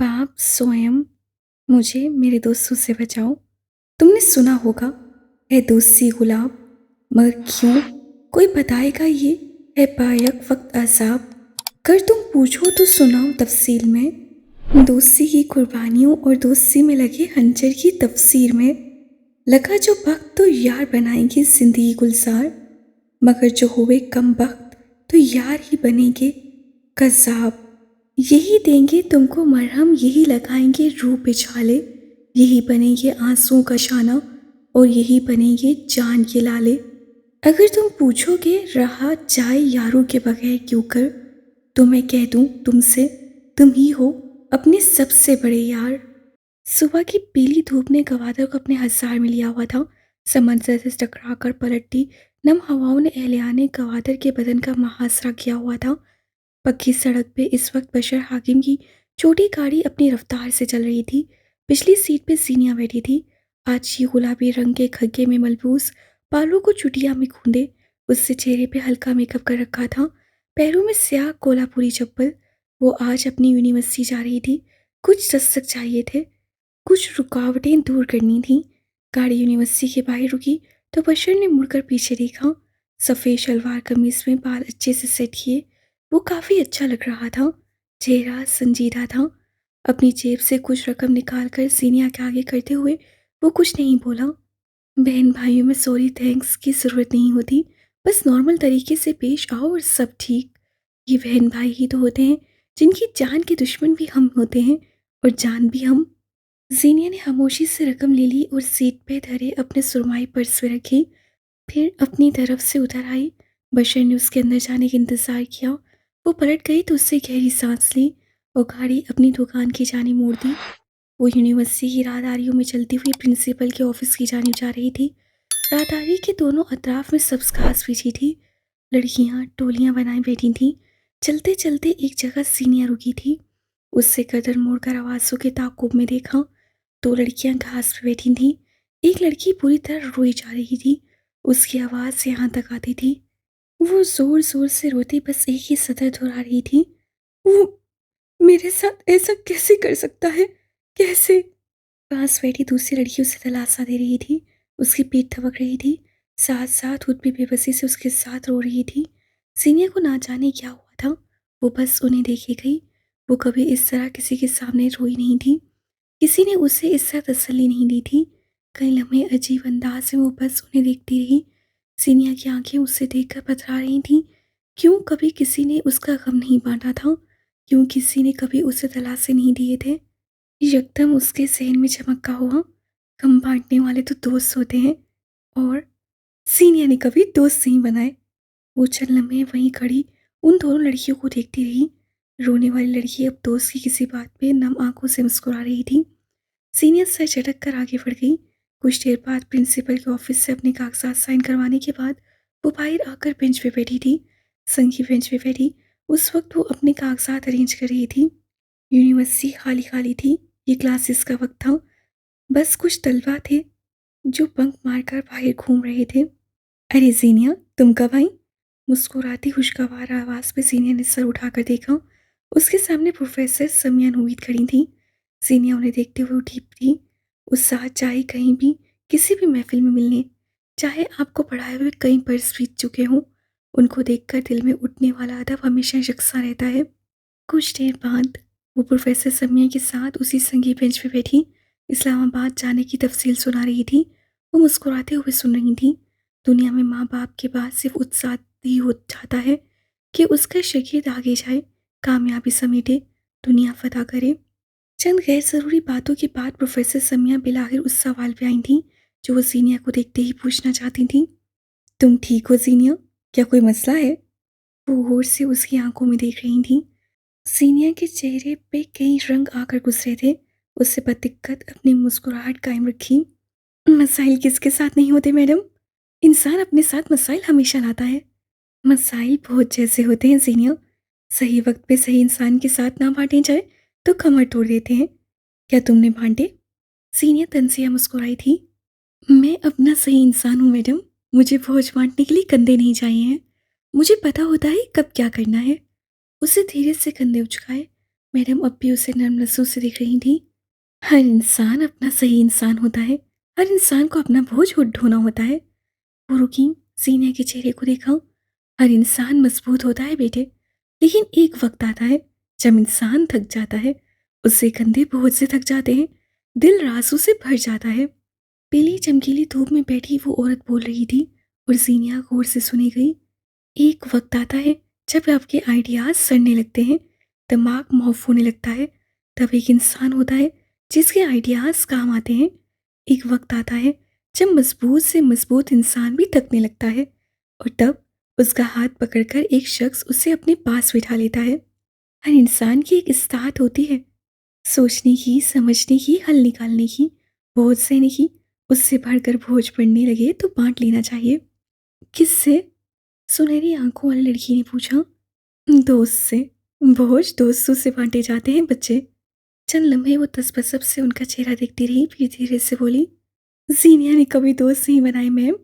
बाप स्वयं मुझे मेरे दोस्तों से बचाओ। तुमने सुना होगा, है दोस्ती गुलाब, मगर क्यों कोई बताएगा ये है बायक वक्त अजाब। कर तुम पूछो तो सुनाओ तफसील में, दोस्ती की कुर्बानियों और दोस्ती में लगे हंजर की तफसीर में। लगा जो वक्त तो यार बनाएंगे जिंदगी गुलजार, मगर जो हुए कम वक्त तो यार ही बनेंगे कज़ाब। यही देंगे तुमको मरहम, यही लगाएंगे रूह पे छाले, यही बनेंगे आंसुओं का शाना और यही बनेंगे जान के लाले। अगर तुम पूछोगे रहा जाए यारों के बगैर क्यों कर, तो मैं कह दूं तुमसे, तुम ही हो अपने सबसे बड़े यार। सुबह की पीली धूप ने गवादर को अपने हसार में लिया हुआ था। समंदर से टकरा कर पलटती नम हवाओं ने एहलियाने गवादर के बदन का मुहासरा किया हुआ था। पक्की सड़क पे इस वक्त बशर हाकिम की छोटी गाड़ी अपनी रफ्तार से चल रही थी। पिछली सीट पे सीनिया बैठी थी। आज ये गुलाबी रंग के खग्गे में मलबूस बालों को चुटिया में गूंदे, उससे चेहरे पे हल्का मेकअप कर रखा था। पैरों में स्याह कोल्हापुरी चप्पल। वो आज अपनी यूनिवर्सिटी जा रही थी। कुछ दस्तक चाहिए थे, कुछ रुकावटें दूर करनी थी। गाड़ी यूनिवर्सिटी के बाहर रुकी तो बशर ने मुड़कर पीछे देखा। सफ़ेद शलवार कमीज में बाल अच्छे से सेट किए वो काफ़ी अच्छा लग रहा था। चेहरा संजीदा था। अपनी जेब से कुछ रकम निकालकर सीनिया के आगे करते हुए वो कुछ नहीं बोला। बहन भाइयों में सॉरी थैंक्स की ज़रूरत नहीं होती, बस नॉर्मल तरीके से पेश आओ और सब ठीक। ये बहन भाई ही तो होते हैं जिनकी जान के दुश्मन भी हम होते हैं और जान भी हम। जीनिया ने खामोशी से रकम ले ली और सीट पे धरे अपने सुरमाई पर्स में रखी। फिर अपनी तरफ से उधर आई। बशर ने उसके अंदर जाने का इंतज़ार किया। वो पलट गई तो उससे गहरी सांस ली और गाड़ी अपनी दुकान की जाने मोड़ दी। वो यूनिवर्सिटी की राहदारियों में चलती हुई प्रिंसिपल के ऑफिस की जानिब जा रही थी। राहदारी के दोनों अतराफ में सब्ज घास बिछी थी। लड़कियां टोलियां बनाए बैठी थीं। चलते चलते एक जगह सीनिया रुकी थी। उससे कदर मोड़कर आवाज़ों के ताकुब में देखा। दो लड़कियां घास पे बैठी थीं। एक लड़की पूरी तरह रोई जा रही थी। उसकी आवाज़ यहाँ तक आती थी। वो जोर जोर से रोती बस एक ही सतर दोहरा रही थी, वो मेरे साथ ऐसा कैसे कर सकता है, कैसे। पास बैठी दूसरी लड़की उसे दिलासा दे रही थी। उसकी पीठ थपक रही थी, साथ साथ खुद भी बेबसी से उसके साथ रो रही थी। सीनिया को ना जाने क्या हुआ था, वो बस उन्हें देखे गई। वो कभी इस तरह किसी के सामने रोई नहीं थी। किसी ने उसे इस तरह तसल्ली नहीं दी थी। कई लम्हे अजीब अंदाज में वो बस उन्हें देखती रही। सीनिया की आंखें उससे देखकर पथरा रही थीं। क्यों कभी किसी ने उसका गम नहीं बांटा था, क्यों किसी ने कभी उसे दिलासे नहीं दिए थे। यकदम उसके सहन में चमका हुआ, गम बांटने वाले तो दोस्त होते हैं, और सीनिया ने कभी दोस्त नहीं बनाए। वो चंद लम्हे वहीं खड़ी उन दोनों लड़कियों को देखती रही। रोने वाली लड़की अब दोस्त की किसी बात पे नम आंखों से मुस्कुरा रही थी। सीनियर सर झटक कर आगे बढ़ गई। कुछ देर बाद प्रिंसिपल के ऑफिस से अपने कागजात साइन करवाने के बाद वो बाहर आकर बेंच पे बैठी थी। संगी बेंच पे बैठी उस वक्त वो अपने कागजात अरेंज कर रही थी। यूनिवर्सिटी खाली खाली थी। ये क्लासेस का वक्त था। बस कुछ तलबा थे जो बंक मारकर बाहर घूम रहे थे। अरे जीनिया, तुम कब आई? मुस्कुराती खुशगवार आवाज़ पे सीनिया ने सर उठाकर देखा। उसके सामने प्रोफेसर समिया नवीद खड़ी थी। सीनिया उन्हें देखते हुए उठी थी। उस साथ चाहे कहीं भी किसी भी महफिल में मिलने, चाहे आपको पढ़ाए हुए कई बरस बीत चुके हों, उनको देखकर दिल में उठने वाला अदब हमेशा यकसा रहता है। कुछ देर बाद वो प्रोफेसर समिया के साथ उसी संगी बेंच पे बैठी इस्लामाबाद जाने की तफसील सुना रही थी। वो मुस्कुराते हुए सुन रही थी। दुनिया में माँ बाप के बाद सिर्फ उत्साह ही हो जाता है कि उसका शागिर्द आगे जाए, कामयाबी समेटे, दुनिया फतह करे। चंद गैर ज़रूरी बातों के बाद प्रोफेसर समिया बिलाखिर उस सवाल पे आई थी जो वो जीनिया को देखते ही पूछना चाहती थी। तुम ठीक हो जीनिया? क्या कोई मसला है? वो गौर से उसकी आंखों में देख रही थी। सीनिया के चेहरे पे कई रंग आकर गुजरे थे। उससे बदिक्कत अपनी मुस्कुराहट कायम रखी। मसाइल किसके साथ नहीं होते मैडम? इंसान अपने साथ मसाइल हमेशा लाता है। मसाइल बहुत जैसे होते हैं सीनिया। सही वक्त पे सही इंसान के साथ ना बांटे जाए तो कमर तोड़ देते हैं। क्या तुमने बांटे? सीनिया तंजिया मुस्कुराई थी। मैं अपना सही इंसान हूँ मैडम। मुझे फौज बांटने के लिए कंधे नहीं चाहिए हैं। मुझे पता होता है कब क्या करना है। उसे धीरे से कंधे उचकाए। मैडम अब भी उसे नर्म नसों से देख रही थी। हर इंसान अपना सही इंसान होता है। हर इंसान को अपना बोझ ढोना होता है। वो रुकी, सीनिया के चेहरे को देखा। हर इंसान मजबूत होता है बेटे, लेकिन एक वक्त आता है जब इंसान थक जाता है। उससे कंधे बोझ से थक जाते हैं, दिल रासों से भर जाता है। पीली चमकीली धूप में बैठी वो औरत बोल रही थी और सीनिया गौर से सुनी गई। एक वक्त आता है जब आपके आइडियाज सड़ने लगते हैं, दिमाग मौफ होने लगता है। तब एक इंसान होता है जिसके आइडियाज काम आते हैं। एक वक्त आता है जब मजबूत से मजबूत इंसान भी थकने लगता है, और तब उसका हाथ पकड़कर एक शख्स उसे अपने पास बिठा लेता है। हर इंसान की एक इस्तात होती है, सोचने की, समझने की, हल निकालने की, बोझ सहने की। उससे बढ़कर बोझ पड़ने लगे तो बांट लेना चाहिए। किससे? सुनहरी आंखों वाली लड़की ने पूछा। दोस्त से। बोझ दोस्तों से बांटे जाते हैं बच्चे। चंद लम्हे वो तसबसब से उनका चेहरा देखती रही, फिर धीरे से बोली, जीनिया ने कभी दोस्त नहीं बनाए मैम,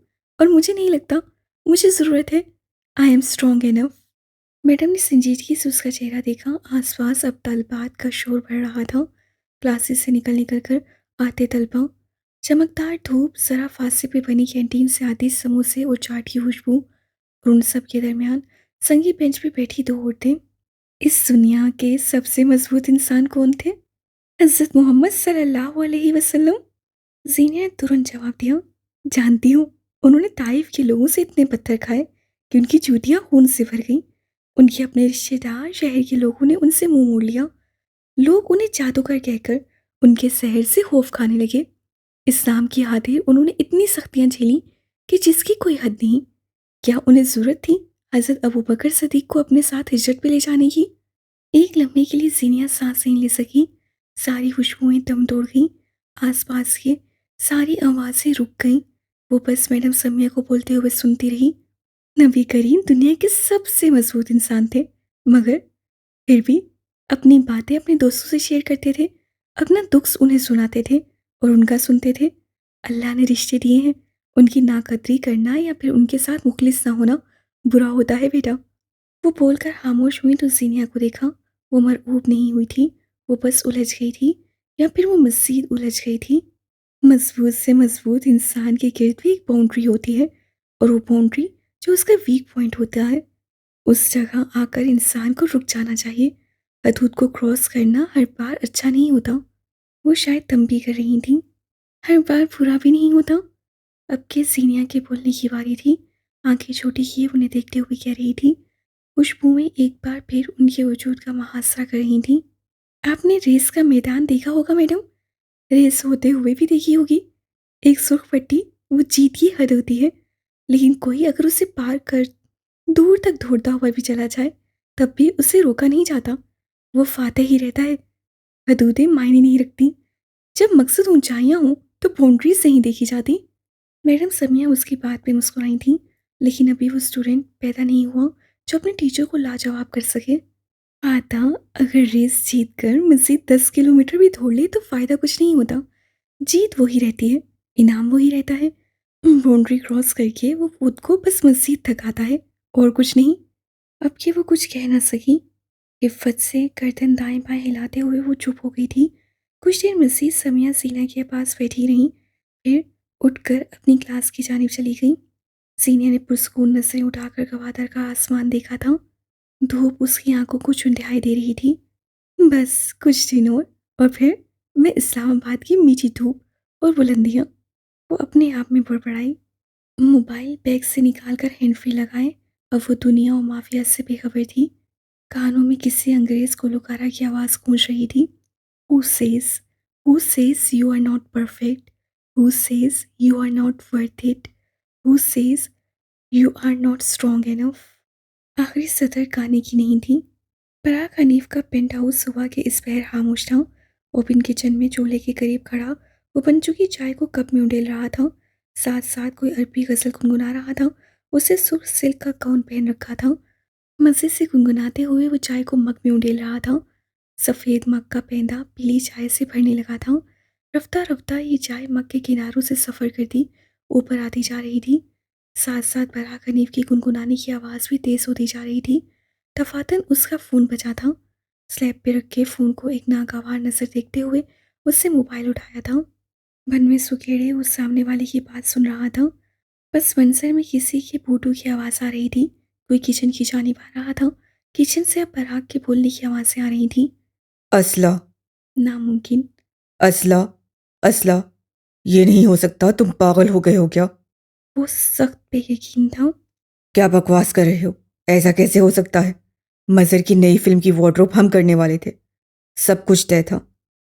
और मुझे नहीं लगता मुझे ज़रूरत है। I am strong enough. Madam ने संजीदगी से उसका चेहरा देखा। आसपास अब तलबात का शोर बढ़ रहा था। क्लासेस से निकल निकल कर आते तलबा, चमकदार धूप, जरा फासले पे बनी कैंटीन से आती समोसे और चाट की खुशबू, और उन सब के दरमियान संगी बेंच पे बैठी दो औरतें। इस दुनिया के सबसे मजबूत इंसान कौन थे? हज़रत मोहम्मद सल्लल्लाहु अलैहि वसल्लम। जीनिया ने तुरंत जवाब दिया, जानती हूँ। उन्होंने ताइफ के लोगों से इतने पत्थर खाए कि उनकी जूतियाँ खून से भर गईं। उनके अपने रिश्तेदार, शहर के लोगों ने उनसे मुंह मोड़ लिया। लोग उन्हें जादूगर कहकर उनके शहर से खौफ खाने लगे। इस्लाम की खातिर उन्होंने इतनी सख्तियां झेली कि जिसकी कोई हद नहीं। क्या उन्हें जरूरत थी हजरत अबू बकर सदीक को अपने साथ हिजरत पे ले जाने की? एक लम्हे के लिए जीनिया सांस नहीं ले सकी। सारी खुशबुएं दम तोड़ गईं। आसपास के सारी आवाज़ें रुक गईं। वो बस मैडम समिया को बोलते हुए सुनती रही। नबी करीम दुनिया के सबसे मजबूत इंसान थे, मगर फिर भी अपनी बातें अपने दोस्तों से शेयर करते थे। अपना दुख उन्हें सुनाते थे और उनका सुनते थे। अल्लाह ने रिश्ते दिए हैं, उनकी नाकदरी करना या फिर उनके साथ मुखलिस ना होना बुरा होता है बेटा। वो बोलकर खामोश हुई तो जीनिया को देखा। वो मरऊब नहीं हुई थी, वो बस उलझ गई थी, या फिर वो मज़ीद उलझ गई थी। मजबूत से मजबूत इंसान के गिर्द भी एक बाउंड्री होती है, और वो बाउंड्री जो उसका वीक पॉइंट होता है, उस जगह आकर इंसान को रुक जाना चाहिए। हदूद को क्रॉस करना हर बार अच्छा नहीं होता। वो शायद तंबी कर रही थी, हर बार बुरा भी नहीं होता। अब के सीनिया के बोलने की बारी थी। आंखें छोटी किए उन्हें देखते हुए कह रही थी। खुशबुएं एक बार फिर उनके वजूद का मुहासरा कर रही थीं। आपने रेस का मैदान देखा होगा मैडम, रेस होते हुए भी देखी होगी। एक सुर्ख पट्टी, वो जीत की हद होती है, लेकिन कोई अगर उसे पार कर दूर तक दौड़ता हुआ भी चला जाए, तब भी उसे रोका नहीं जाता। वो फातह ही रहता है। हदूदें मायने नहीं रखती। जब मकसद ऊंचाइयां हों तो बाउंड्रीज नहीं देखी जाती। मैडम समिया उसकी बात पे मुस्कुराई थी, लेकिन अभी वो स्टूडेंट पैदा नहीं हुआ जो अपने टीचर को लाजवाब कर सके। आता, अगर रेस जीत कर मजीद 10 किलोमीटर भी दौड़ ले तो फायदा कुछ नहीं होता। जीत वही रहती है, इनाम वही रहता है। बाउंड्री क्रॉस करके वो खुद को बस मजीद थकाता है, और कुछ नहीं। अब कि वो कुछ कह ना सकी। हिफ़्फ़त से गर्दन दाएँ-बाएँ हिलाते हुए वो चुप हो गई थी। कुछ देर मज़ीद समिया सीना के पास बैठी रहीं, फिर उठकर अपनी क्लास की जानिब चली गईं। सीनिया ने पुरस्कून नज़रें उठाकर गवादर का आसमान देखा था। धूप उसकी आंखों को चुंधियाई दे रही थी। बस कुछ दिन और फिर मैं इस्लामाबाद की मीठी धूप और बुलंदियाँ। वो अपने आप में बड़बड़ाई। मोबाइल बैग से निकालकर हैंड फ्री लगाए। अब वो दुनिया और माफिया से बेखबर थी। कानों में किसी अंग्रेज गुलकारा की आवाज़ गूंज रही थी। Who says, who says you are not perfect, who says you are not worth it, who says you are not strong enough. आखिरी सतर गाने की नहीं थी। पराग हनीफ का पेंट हाउस सुबह के इस पहर खामोश था। ओपन किचन में चूल्हे के करीब खड़ा वो बन चुकी चाय को कप में उंडेल रहा था। साथ साथ कोई अरबी गजल गुनगुना रहा था। उसे सुर्ख सिल्क का गाउन पहन रखा था। मज़े से गुनगुनाते हुए वो चाय को मग में उंडेल रहा था। सफ़ेद मग का पेंदा पीली चाय से भरने लगा था। रफ्ता रफ्ता ये चाय मग के किनारों से सफ़र करती ऊपर आती जा रही थी। साथ साथ पराग हनीफ की गुनगुनाने की आवाज़ भी तेज़ होती जा रही थी। दफातन उसका फ़ोन बजा था। स्लैब पे रखे फ़ोन को एक नागवार नज़र देखते हुए उससे मोबाइल उठाया था। मन में सुकेड़े उस सामने वाले की बात सुन रहा था। बस मंजर में किसी के बूटों की आवाज़ आ रही थी। कोई किचन की जानिब आ रहा था। किचन से अब पराग के बोलने की आवाज़ें आ रही थी। असला, नामुमकिन। असला, असला, ये नहीं हो सकता। तुम पागल हो गए हो क्या? वो सख्त बेयकीन था। क्या बकवास कर रहे हो? ऐसा कैसे हो सकता है? मजर की नई फिल्म की वार्डरोब हम करने वाले थे। सब कुछ तय था।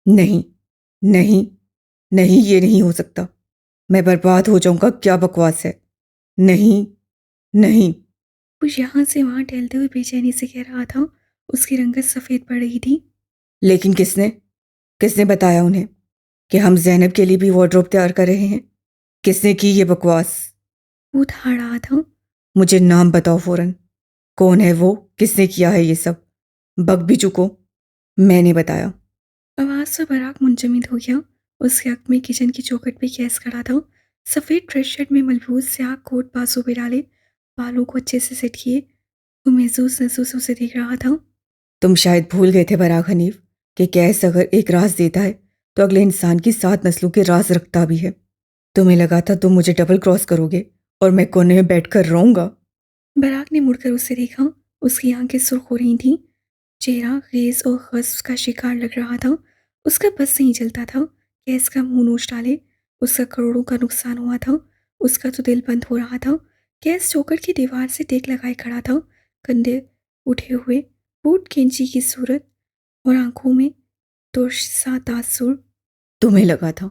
नहीं, नहीं, नहीं, ये नहीं हो सकता। मैं बर्बाद हो जाऊंगा। क्या बकवास है? नहीं, नहीं। वो यहाँ से वहाँ टहलते हुए बेचैनी से कह रहा था। उसकी रंगत सफ़ेद पड़ रही थी। लेकिन किसने किसने बताया उन्हें कि हम जैनब के लिए भी वार्डरोब तैयार कर रहे हैं? किसने की ये बकवास? वो था रहा था। मुझे नाम बताओ फौरन। कौन है वो? किसने किया है ये सब? बक भी चुको। मैंने बताया। आवाज़ से बराक मुंजमद हो गया। उसके हक में किचन की चौखट पे गैस खड़ा था। सफ़ेद ड्रेस शर्ट में मलबूस स्याह कोट बाजू पे डाले, बालों को अच्छे से सेट किए। वो महसूस महसूस उसे देख रहा था। तुम शायद भूल गए थे बराक हनीफ कि कैस अगर एक राज देता है तो अगले इंसान की 7 नस्लों के राज रखता भी है। तुम्हें लगा था तुम मुझे डबल क्रॉस करोगे और मैं कोने में बैठकर रोऊंगा। बराक ने मुड़कर उसे देखा। उसकी आंखें सुर्ख हो रही थीं। चेहरा गैस और गस्व का शिकार लग रहा था। उसका बस नहीं चलता था। गैस का मुंह नोच डाले। उसका करोड़ों का नुकसान हुआ था। उसका तो दिल बंद हो रहा था। गैस चौखट की दीवार से टेक लगाए खड़ा था। कंधे उठे हुए, बूट कैंची की सूरत और आंखों में तुर्श सा तासुर। तुम्हें लगा था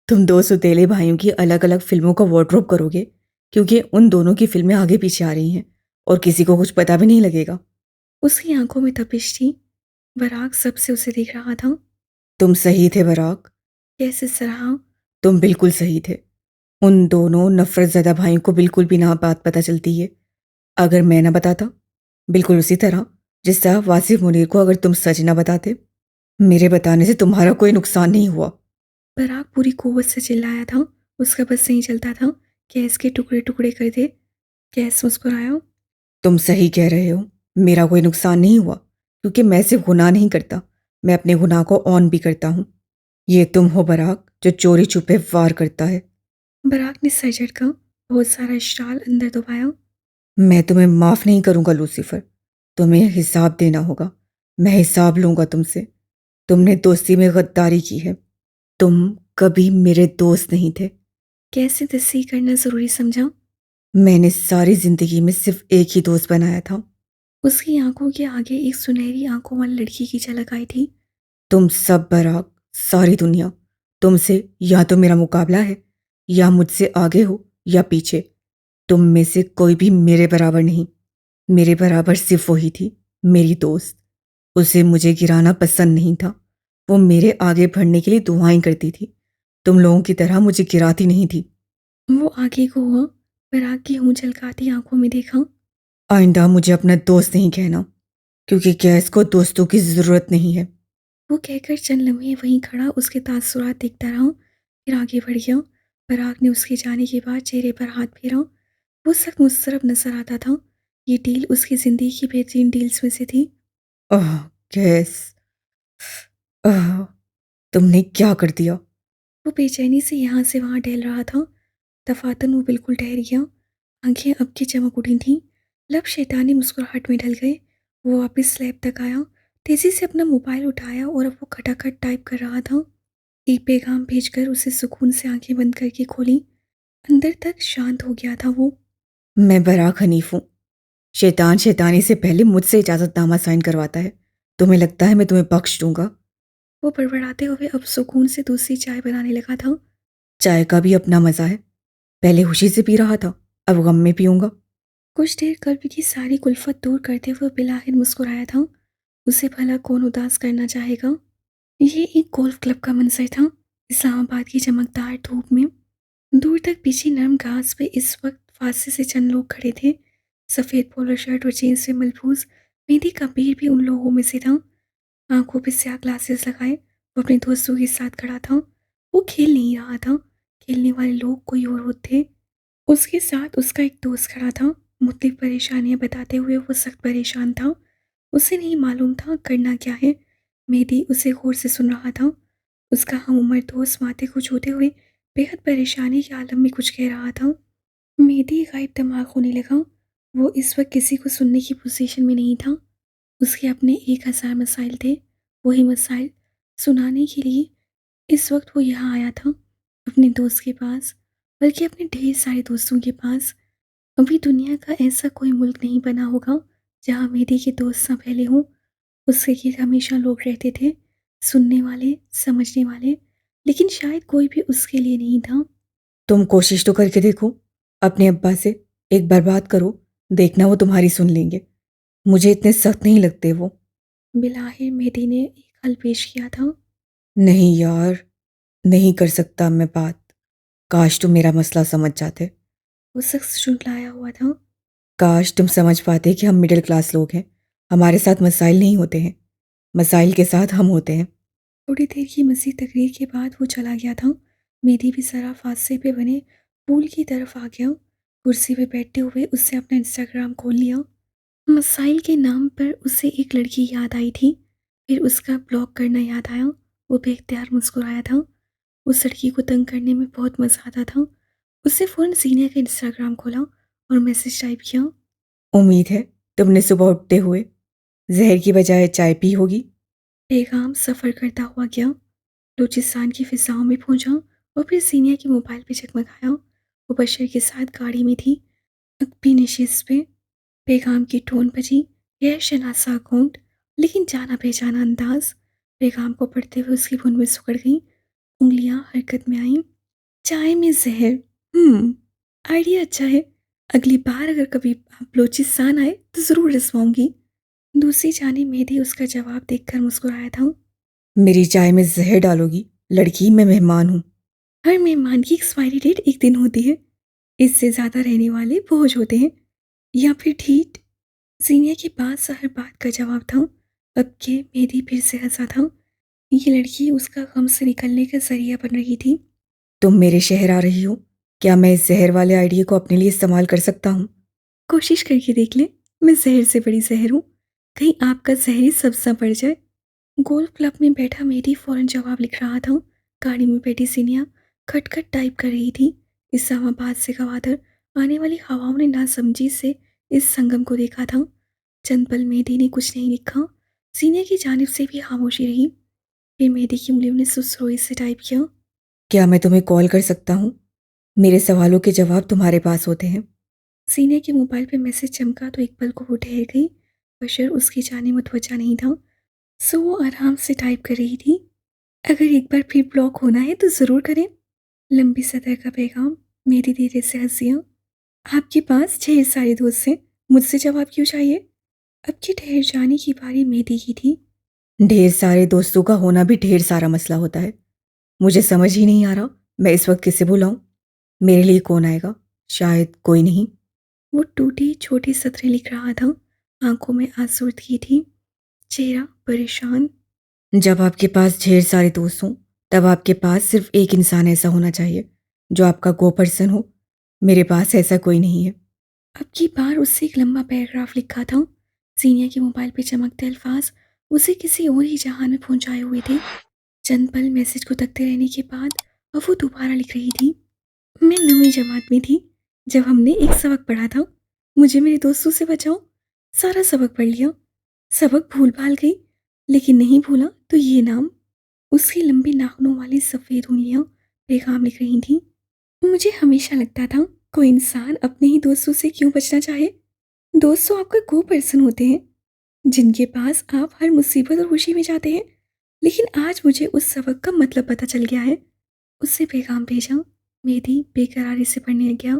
तुम दो सौतेले भाइयों की अलग अलग फिल्मों का वार्डरोब करोगे क्योंकि उन दोनों की फिल्में आगे पीछे आ रही हैं और किसी को कुछ पता भी नहीं लगेगा। उसकी आंखों में तपिश थी। बराग सबसे उसे देख रहा था। तुम सही थे बराक। कैसे सराहा। तुम बिल्कुल सही थे। उन दोनों नफरत ज़दा भाइयों को बिल्कुल भी ना बात पता चलती है अगर मैं ना बताता। बिल्कुल उसी तरह जिस तरह वासिफ मुनीर को अगर तुम सच ना बताते। मेरे बताने से तुम्हारा कोई नुकसान नहीं हुआ। बराग पूरी कुव्वत से चिल्लाया था। उसका बस नहीं चलता था। गैस के टुकड़े टुकड़े कर दे। गैस मुस्कुराया। तुम सही कह रहे हो। मेरा कोई नुकसान नहीं हुआ क्योंकि मैं सिर्फ गुनाह नहीं करता, मैं अपने गुनाह को ऑन भी करता हूँ। ये तुम हो बराक जो चोरी छुपे वार करता है। बराग ने सर झटका। बहुत सारा शाल अंदर दबाया। मैं तुम्हें माफ नहीं करूंगा लूसीफर। तुम्हें हिसाब देना होगा। मैं हिसाब लूंगा तुमसे। तुमने दोस्ती में गद्दारी की है। तुम कभी मेरे दोस्त नहीं थे। कैसे तस्वीर करना जरूरी समझा। मैंने सारी जिंदगी में सिर्फ एक ही दोस्त बनाया था। उसकी आंखों के आगे एक सुनहरी आंखों वाली लड़की की झलक आई थी। तुम सब बराक, सारी दुनिया तुमसे या तो मेरा मुकाबला है या मुझसे आगे हो या पीछे। तुम में से कोई भी मेरे बराबर नहीं। मेरे बराबर सिर्फ वही थी, मेरी दोस्त। उसे मुझे गिराना पसंद नहीं था। वो मेरे आगे बढ़ने के लिए दुआएं करती थी। तुम लोगों की तरह मुझे गिराती नहीं थी। वो आगे को हुआ। बराग की ऊंच झलकाती आंखों में देखा। आइंदा मुझे अपना दोस्त नहीं कहना क्योंकि गैस को दोस्तों की जरूरत नहीं है। वो कहकर चंद लम्हे वहीं खड़ा उसके तासुरात देखता रहा। फिर आगे बढ़ गया। बराग ने उसके जाने के बाद चेहरे पर हाथ फेरा। वो सख्त मुस्तरब नजर आता था। ये डील उसकी जिंदगी की बेहतरीन डील्स में से थी। आह, गैस, आह, तुमने क्या कर दिया? वो बेचैनी से यहाँ से वहाँ टहल रहा था। दफातन वो बिल्कुल ठहर गया। आंखें अब की चमक उठी थीं। लब शैतानी मुस्कुराहट में ढल गए। वो वापस स्लैब तक आया। तेजी से अपना मोबाइल उठाया और अब वो खटाखट टाइप कर रहा था। एक पैगाम भेजकर उसे सुकून से आंखें बंद करके खोली। अंदर तक शांत हो गया था वो। मैं बराक हनीफ हूँ। शैतान शैतानी से पहले मुझसे इजाजतनामा साइन करवाता है। तुम्हें लगता है मैं तुम्हें बख्श दूंगा? वो बड़बड़ाते हुए अब सुकून से दूसरी चाय बनाने लगा था। चाय का भी अपना मजा है। पहले खुशी से पी रहा था, अब गम में पीऊंगा। कुछ देर कल्ब की सारी कुल्फत दूर करते हुए बिलाहिर मुस्कुराया था। उसे भला कौन उदास करना चाहेगा। ये एक गोल्फ क्लब का मंजर था। इस्लामाबाद की चमकदार धूप में दूर तक पीछे नरम घास पे इस वक्त फांसी से चंद लोग खड़े थे। सफ़ेद पोलो शर्ट और जीन्स में मलबूस मेहंदी कबीर भी उन लोगों में से था। आंखों पे स्याह ग्लासेस लगाए वो अपने दोस्तों के साथ खड़ा था। वो खेल नहीं रहा था। खेलने वाले लोग कोई और होते थे। उसके साथ उसका एक दोस्त खड़ा था। मुख्तलिफ परेशानियां बताते हुए वो सख्त परेशान था। उसे नहीं मालूम था करना क्या है। मेहदी उसे गौर से सुन रहा था। उसका हमउम्र दोस्त माथे को छूते हुए बेहद परेशानी के आलम में कुछ कह रहा था। मेहदी गायब दिमाग होने लगा। वो इस वक्त किसी को सुनने की पोजीशन में नहीं था। उसके अपने 1000 मसाइल थे। वही मसाइल सुनाने के लिए इस वक्त वो यहाँ आया था, अपने दोस्त के पास, बल्कि अपने ढेर सारे दोस्तों के पास। अभी दुनिया का ऐसा कोई मुल्क नहीं बना होगा जहाँ मेहदी के दोस्त ना फैले हों। उसके गिर्द हमेशा लोग रहते थे, सुनने वाले, समझने वाले, लेकिन शायद कोई भी उसके लिए नहीं था। तुम कोशिश तो करके देखो, अपने अब्बा से एक बार बात करो, देखना वो तुम्हारी सुन लेंगे। मुझे इतने सख्त नहीं लगते वो। बिलाहिर मेहदी ने एक हल पेश किया था। नहीं यार, नहीं कर सकता मैं बात। काश तुम मेरा मसला समझ जाते। वो शख्स झुंझलाया हुआ था। काश तुम समझ पाते कि हम मिडिल क्लास लोग हैं। हमारे साथ मसाइल नहीं होते हैं, मसाइल के साथ हम होते हैं। थोड़ी देर की मज़ीद तकरीर के बाद वो चला गया था। मेहदी भी ज़रा फासले पे बने पूल की तरफ आ गया। कुर्सी पे बैठते हुए उसने अपना इंस्टाग्राम खोल लिया। मसाइल के नाम पर उसे एक लड़की याद आई थी। फिर उसका ब्लॉक करना याद आया। वो बेख्तियार मुस्कुराया था। उस लड़की को तंग करने में बहुत मज़ा आता था। उसने फ़ौरन सीनिया का इंस्टाग्राम खोला और मैसेज टाइप किया। उम्मीद है तुमने सुबह उठते हुए जहर की बजाय चाय पी होगी। पैगाम सफ़र करता हुआ गया, बलूचिस्तान की फ़िज़ाओं में पहुंचा और फिर सीनिया के मोबाइल पे जगमगाया। वो बशर के साथ गाड़ी में थी, अकबी नशिस्त पे। पैगाम की टोन बजी, गैर शनासा अकाउंट, लेकिन जाना पहचाना अंदाज। पैगाम को पढ़ते हुए उसकी भुन में सुकड़ गई, उंगलियां हरकत में आईं। चाय में जहर, आइडिया अच्छा है। अगली बार अगर कभी आप बलूचिस्तान आए तो ज़रूर रसवाऊंगी। दूसरी जाने मेहदी उसका जवाब देखकर मुस्कुराया था। मेरी चाय में जहर डालोगी? लड़की, मैं मेहमान हूँ। हर मेहमान की एक्सपायरी डेट एक दिन होती है। इससे ज़्यादा रहने वाले बोझ होते हैं, या फिर ठीक। सीनिया के पास हर बात का जवाब था। अब के मेहदी फिर से हंसा था। ये लड़की उसका गम से निकलने का जरिया बन रही थी। तुम मेरे शहर आ रही हो, क्या मैं इस जहर वाले आइडिया को अपने लिए इस्तेमाल कर सकता हूँ? कोशिश करके देख ले। मैं जहर से बड़ी जहर हूँ। कहीं आपका जहर ही सबसा पड़ जाए। गोल्फ क्लब में बैठा मेहदी फौरन जवाब लिख रहा था। गाड़ी में बैठी सीनिया खटखट टाइप कर रही थी। इस्लामाबाद से गवादर आने वाली हवाओं ने नासमझी से इस संगम को देखा था। चंद पल मेहदी ने कुछ नहीं लिखा। सीनिया की जानिब से भी खामोशी रही। फिर मेहदी की उंगलियों ने सुसरोई से टाइप किया। क्या मैं तुम्हें कॉल कर सकता हूँ? मेरे सवालों के जवाब तुम्हारे पास होते हैं। सीनिया के मोबाइल पे मैसेज चमका तो एक पल को वो ठहर गई। बशर उसकी जाने मुतवज्जा नहीं था, सो वो आराम से टाइप कर रही थी। अगर एक बार फिर ब्लॉक होना है तो ज़रूर करें। लंबी सतह का पैगाम। मेरी धीरे से हंसियाँ। आपके पास ढेर सारे दोस्त हैं, मुझसे जवाब क्यों चाहिए? अब की ठहर जाने की बारी मेहदी की थी। ढेर सारे दोस्तों का होना भी ढेर सारा मसला होता है। मुझे समझ ही नहीं आ रहा मैं इस वक्त किसे बुलाऊं। मेरे लिए कौन आएगा? शायद कोई नहीं। वो टूटी छोटी सतरें लिख रहा था। आंखों में आसूदगी थी, चेहरा परेशान। जब आपके पास ढेर सारे दोस्त हों, तब आपके पास सिर्फ एक इंसान ऐसा होना चाहिए जो आपका गो पर्सन हो। मेरे पास ऐसा कोई नहीं है। अब की बार उससे एक लंबा पैराग्राफ लिखा था। सीनिया के मोबाइल पे चमकते अल्फाज उसे किसी और ही जहान में पहुंचाए हुए थे। चंद पल मैसेज को तकते रहने के बाद अब वो दोबारा लिख रही थी। मैं 9वीं जमात में थी जब हमने एक सबक पढ़ा था। मुझे मेरे दोस्तों से बचाओ। सारा सबक पढ़ लिया, सबक भूल भाल गई, लेकिन नहीं भूला तो ये नाम। उसकी लंबी नाखूनों वाली सफ़ेद उंगलियां पैगाम लिख रही थीं। मुझे हमेशा लगता था कोई इंसान अपने ही दोस्तों से क्यों बचना चाहे। दोस्त तो आपका को पर्सन होते हैं जिनके पास आप हर मुसीबत और खुशी में जाते हैं। लेकिन आज मुझे उस सबक का मतलब पता चल गया है। उससे पैगाम भेजा। मेहदी बेकरारी से पढ़ने लग गया।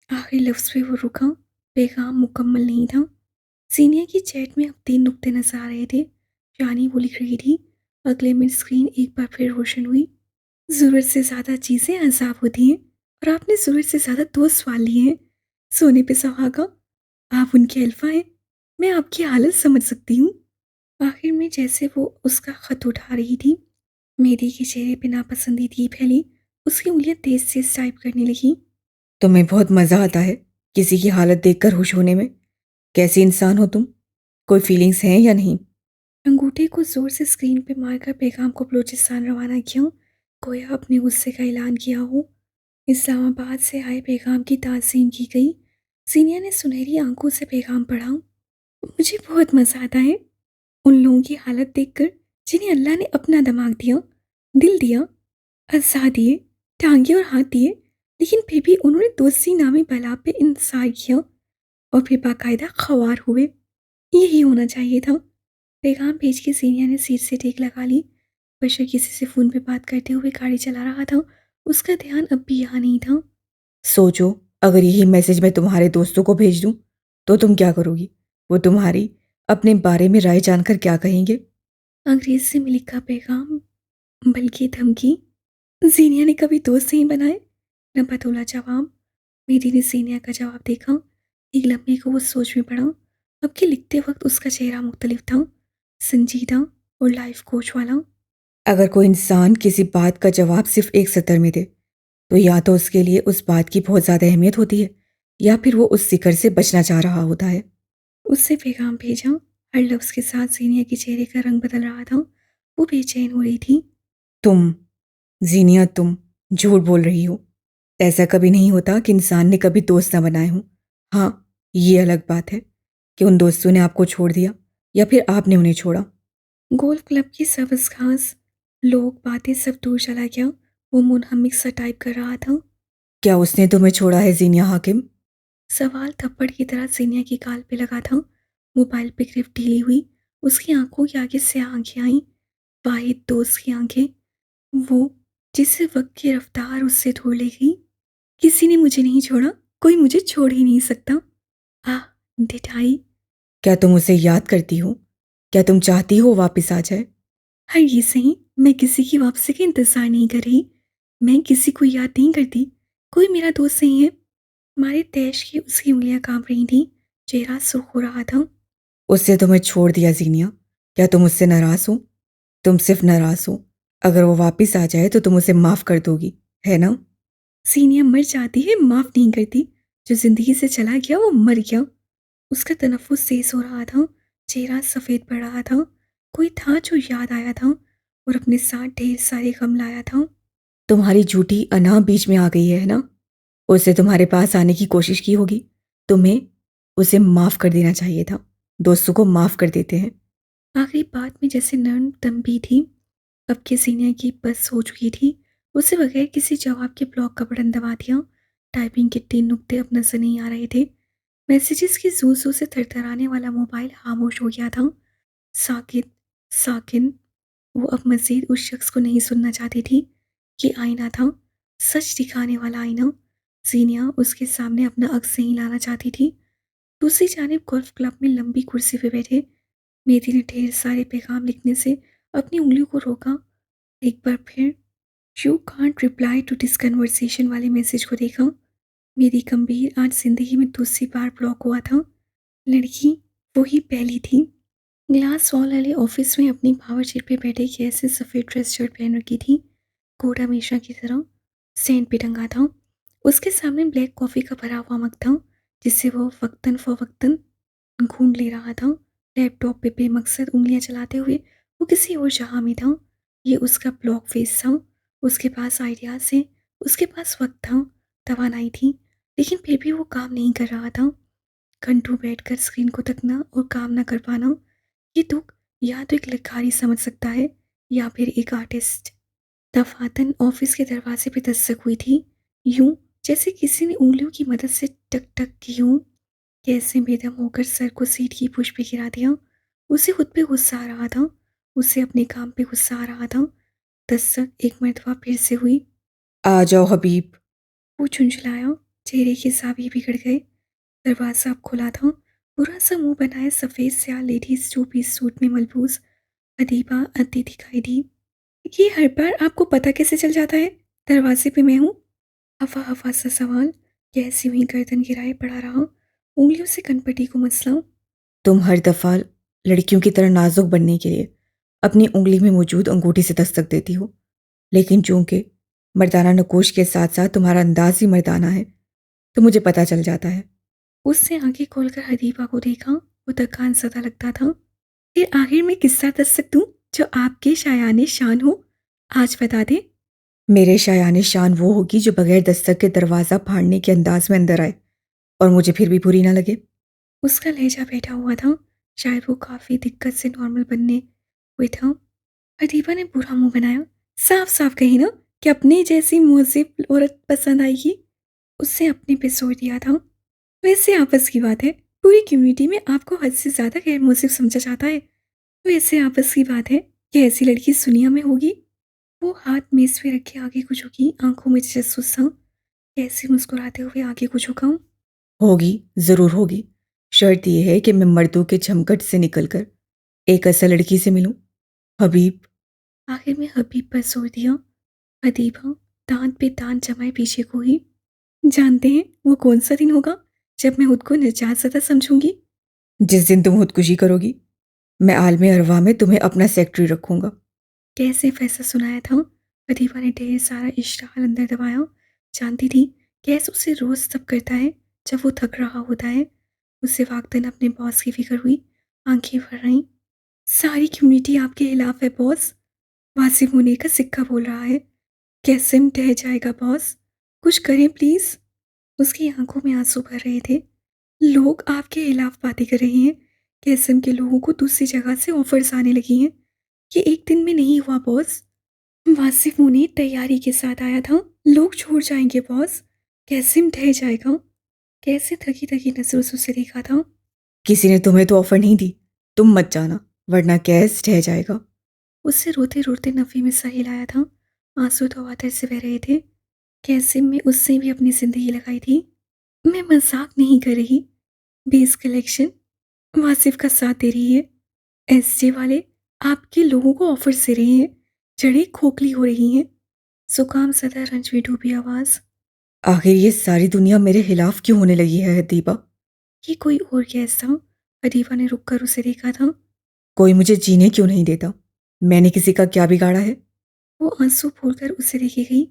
आखिरी लफ्ज़ पे वो रुका। पैगाम मुकम्मल नहीं था। सीनिया की चैट में अब 3 नुक्ते नजर आ रहे थे। शानी वो लिख रही थी। अगले मिनट स्क्रीन एक बार फिर रोशन हुई। ज़रूरत से ज़्यादा चीज़ें अज़ाब होती हैं और आपने ज़रूरत से ज़्यादा दोस्त पाल लिए हैं। सोने पे सुहागा, आप उनके अल्फा हैं। मैं आपकी हालत समझ सकती हूँ। आखिर में जैसे वो उसका खत उठा रही थी, मेहदी के चेहरे पे नापसंदीदगी फैली। उसकी उंगलियां तेज तेज टाइप करने लगी। तुम्हें बहुत मज़ा आता है किसी की हालत देखकर खुश होने में। कैसी इंसान हो तुम? कोई फीलिंग्स हैं या नहीं? अंगूठे को जोर से स्क्रीन पे मारकर पैगाम को बलूचिस्तान रवाना किया, गोया अपने गुस्से का ऐलान किया हो। इस्लामाबाद से आए पैगाम की ताज़ीम की गई। सीनिया ने सुनहरी आंखों से पैगाम पढ़ा। मुझे बहुत मज़ा आता है उन लोगों की हालत देखकर जिन्हें अल्लाह ने अपना दिमाग दिया, दिल दिया, अज़ा दिए, टांगे और हाथ दिए, लेकिन फिर भी उन्होंने दोस्ती नामी बला पे इंतज़ार किया और फिर बाकायदा ख़वार हुए। यही होना चाहिए था। पैगाम भेज के सीनिया ने सीट से टेक लगा ली। बशर किसी से फ़ोन पे बात करते हुए गाड़ी चला रहा था। उसका ध्यान अब भी यहाँ नहीं था। सोचो, अगर यही मैसेज मैं तुम्हारे दोस्तों को भेज दूँ, तो तुम क्या करोगी? वो तुम्हारी अपने बारे में राय जानकर क्या कहेंगे? अंग्रेज़ी में लिखा पैगाम, बल्कि धमकी। जीनिया ने कभी दोस्त नहीं बनाए, न बतौला जवाब। मेरी ने सीनिया का जवाब देखा। एक लम्हे को वो सोच में पड़ा। अब के लिखते वक्त उसका चेहरा मुख्तलिफ था, संजीदा और लाइफ कोच वाला। अगर कोई इंसान किसी बात का जवाब सिर्फ एक सत्र में दे, तो या तो उसके लिए उस बात की बहुत ज़्यादा अहमियत होती है, या फिर वो उस जिक्र से बचना चाह रहा होता है। उससे पैगाम भेजा। हर लफ्ज़ के साथ सीनिया के चेहरे का रंग बदल रहा था। वो बेचैन हो रही थी। तुम, जीनिया, तुम झूठ बोल रही हो। ऐसा कभी नहीं होता कि इंसान ने कभी दोस्त ना बनाए हों। हाँ, ये अलग बात है कि उन दोस्तों ने आपको छोड़ दिया या फिर आपने उन्हें छोड़ा। गोल्फ क्लब की सबज घास, लोग, बातें सब दूर चला गया। वो मुनहमिक सा टाइप कर रहा था। क्या उसने तुम्हें छोड़ा है, जीनिया हाकिम? सवाल थप्पड़ की तरह सीनिया की गाल पे लगा था। मोबाइल पे ग्रिप ढीली हुई। उसकी आंखों के आगे से आंखें आईं, वाहिद दोस्त की आंखें, वो जिसे वक्त की रफ्तार उससे धो ले गई। किसी ने मुझे नहीं छोड़ा, कोई मुझे छोड़ ही नहीं सकता। आह, ढिठाई। क्या तुम उसे याद करती हो? क्या तुम चाहती हो वापस आ जाए? हर ये सही, मैं किसी की वापसी का इंतजार नहीं कर रही। मैं किसी को याद नहीं करती। कोई मेरा दोस्त नहीं है। हमारे तैश की उसकी उंगलियां कांप रही थीं। चेहरा सुर्ख हो रहा था। उससे तुम्हें छोड़ दिया, जीनिया। क्या तुम उससे नाराज हो? तुम सिर्फ नाराज हो। अगर वो वापस आ जाए तो तुम उसे माफ कर दोगी, है ना? सीनिया मर जाती है, माफ नहीं करती। जो जिंदगी से चला गया वो मर गया। उसका तनफ्फुस तेज हो रहा था। चेहरा सफ़ेद पड़ रहा था। कोई था जो याद आया था और अपने साथ ढेर सारे गम लाया था। तुम्हारी झूठी अना बीच में आ गई है ना? उससे तुम्हारे पास आने की कोशिश की होगी। तुम्हें उसे माफ कर देना चाहिए था। दोस्तों को माफ कर देते हैं। आखिरी बात में जैसे नर्म तंबी थी। अब के सीनियर की बस हो चुकी थी। उसे बगैर किसी जवाब के ब्लॉक का बटन दबा दिया। टाइपिंग के 3 नुक्ते अब नजर नहीं आ रहे थे। मैसेजेस की जू जू से थरथराने वाला मोबाइल खामोश हो गया था। साकित, साकिन। वो अब मज़ीद उस शख्स को नहीं सुनना चाहती थी। ये आईना था, सच दिखाने वाला आईना। जीनिया उसके सामने अपना अक्स नहीं लाना चाहती थी। दूसरी जानिब गोल्फ क्लब में लंबी कुर्सी पे बैठे मेरी ने ढेर सारे पैगाम लिखने से अपनी उंगलियों को रोका। एक बार फिर you can't reply to this conversation वाले मैसेज को देखा। मेरी गंभीर आज जिंदगी में दूसरी बार ब्लॉक हुआ था। लड़की वही पहली थी। ग्लास वॉल वाले ऑफिस में अपनी पावर सीट पे बैठे एक ऐसे सफ़ेद ड्रेस शर्ट पहन रखी थी, कोट हमेशा की तरह स्टैंड पे टंगा था। उसके सामने ब्लैक कॉफ़ी का भरा हुआ मग था, जिससे वो वक्तन फ़वक्तन घूंढ ले रहा था। लैपटॉप पे बेमकसद उंगलियां चलाते हुए वो किसी और जहां में था। ये उसका ब्लॉक फेस था। उसके पास आइडियाज थे, उसके पास वक्त था, तवानाई थी, लेकिन फिर भी वो काम नहीं कर रहा था। घंटों बैठकर स्क्रीन को तकना और काम ना कर पाना, ये दुख या तो एक लिखारी समझ सकता है या फिर एक आर्टिस्ट। दफातन ऑफिस के दरवाजे पे दस्तक हुई थी, यूं जैसे किसी ने उंगलियों की मदद से टक टक की हो। कैसे बेदम होकर सर को सीट की पुश पे गिरा दिया। उसे खुद पे गुस्सा आ रहा था। उसे अपने काम पे गुस्सा आ रहा था। दस्तक एक मर्तबा फिर से हुई। आ जाओ हबीब। वो झुंझलाया। चेहरे के साबी बिगड़ गए। दरवाजा अब खुला था। बुरा सा मुंह बनाए सफ़ेद स्याह लेडीज टू पीस सूट में मलबूस अदीबा अद्दी दिखाई दी। ये हर बार आपको पता कैसे चल जाता है दरवाजे पे मैं हूँ? हवा हवा सा सवाल। कैसी हुई गर्दन गिराए पड़ा रहा, उंगलियों से कनपटी को मसला। तुम हर दफा लड़कियों की तरह नाजुक बनने के लिए अपनी उंगली में मौजूद अंगूठी से दस्तक देती हो, लेकिन चूंकि मर्दाना नकोश के साथ साथ तुम्हारा अंदाज ही मर्दाना है, तो मुझे पता चल जाता है। उससे आंखें खोलकर हदीबा को देखा। वो थकान सा लगता था। फिर आखिर में किस्सा दस्तक दूँ जो आपके शायाने शान हो? आज बता दें। मेरे शायाने शान वो होगी जो बगैर दस्तक के दरवाज़ा फाड़ने के अंदाज में अंदर आए और मुझे फिर भी बुरी ना लगे। उसका लहजा बैठा हुआ था। शायद वो काफ़ी दिक्कत से नॉर्मल बनने हुए था। अदीबा ने बुरा मुँह बनाया। साफ साफ कही ना कि अपने जैसी मुहज़्ज़िब औरत पसंद आएगी। उसने अपने पे जोर दिया था। वैसे आपस की बात है, पूरी कम्युनिटी में आपको हद से ज़्यादा गैर मुंसिफ समझा जाता है। वैसे आपस की बात है कि ऐसी लड़की इस दुनिया में होगी। वो हाथ मेज पे रखे आगे को झुकी, आंखों में तजस्सुस था। कैसे मुस्कुराते हुए आगे को झुकाऊं? होगी, ज़रूर होगी। शर्त यह है कि मैं मर्दों के झमकट से निकलकर एक असल लड़की से मिलूं। हबीब। आखिर में हबीब पर जोर दिया। अदीबा दांत पे दांत जमाए पीछे को ही। जानते हैं वो कौन सा दिन होगा जब मैं खुद को निजात ज़दा समझूंगी? जिस दिन तुम खुदकुशी करोगी, मैं आलमे अरवा में तुम्हें अपना सेक्रेटरी रखूंगा। कैसे फैसला सुनाया था? अदीबा ने ढेर सारा इश्तहाल अंदर दबाया। जानती थी कैसे उसे रोज तब करता है जब वो थक रहा होता है। उसे वाकई अपने बॉस की फिक्र हुई। आंखें भर रहीं। सारी कम्युनिटी आपके खिलाफ है बॉस। वासिफ होने का सिक्का बोल रहा है। कैसे में ढह जाएगा बॉस? कुछ करें प्लीज। उसकी आंखों में आंसू भर रहे थे। लोग आपके खिलाफ बातें कर रहे हैं। कैसम के लोगों को दूसरी जगह से ऑफर्स आने लगी हैं। ये एक दिन में नहीं हुआ बॉस। वासिफ मुनीर तैयारी के साथ आया था। लोग छोड़ जाएंगे बॉस। कैसिम ढह जाएगा। कैसे थकी थकी नजरों से उसे देखा था। किसी ने तुम्हें तो ऑफर नहीं दी। तुम मत जाना, वरना कैस ढह जाएगा। उससे रोते रोते नफी में सा हिलाया था। आंसू धोआधर से बह रहे थे। कैसिम में उससे भी अपनी जिंदगी लगाई थी। मैं मजाक नहीं कर रही। बेस कलेक्शन वासिफ का साथ दे रही है। एसजे वाले आपके लोगों को ऑफर दे रहे हैं। जड़ें खोखली हो रही हैं। जुकाम सदा रंज में डूबी आवाज। आखिर ये सारी दुनिया मेरे खिलाफ क्यों होने लगी है दीपा? ये कोई और गैस था? अदीबा ने रुक कर उसे देखा था। कोई मुझे जीने क्यों नहीं देता? मैंने किसी का क्या बिगाड़ा है? वो आंसू फूलकर उसे देखी गई।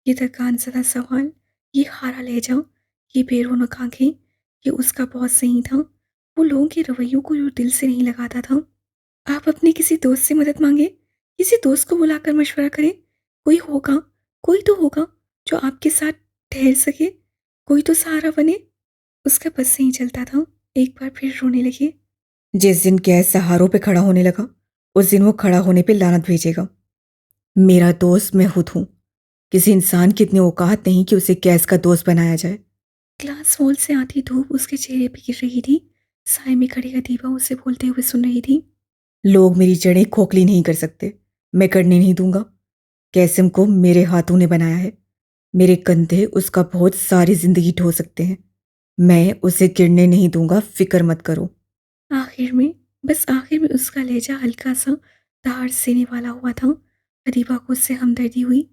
ये थकान सदा सवाल, ये हारा लहजा, ये बेरौनक आंखें, ये उसका बॉस नहीं था। वो लोगों के रवैयों को जो दिल से नहीं लगाता था। आप अपने किसी दोस्त से मदद मांगे। किसी दोस्त को बुलाकर मशवरा करें। कोई होगा, कोई तो होगा जो आपके साथ ठहर सके। कोई तो सहारा बने। उसका बस नहीं चलता था। एक बार फिर रोने लगे। जिस दिन गैस सहारों पे खड़ा होने लगा, उस दिन वो खड़ा होने पे लानत भेजेगा। मेरा दोस्त मैं खुद हूं। किसी इंसान की इतनी औकात नहीं कि उसे गैस का दोस्त बनाया जाए। ग्लास वॉल से आती धूप उसके चेहरे पर गिर रही थी। साय में खड़ी अदीबा उसे बोलते हुए सुन रही थी। लोग मेरी जड़ें खोखली नहीं कर सकते। मैं करने नहीं दूंगा। कैसिम को मेरे हाथों ने बनाया है। मेरे कंधे उसका बहुत सारी जिंदगी ढो सकते हैं। मैं उसे गिरने नहीं दूंगा, फिक्र मत करो। आखिर में, बस आखिर में उसका लहजा हल्का सा धार सेने वाला हुआ था। अदीबा को उससे हमदर्दी हुई।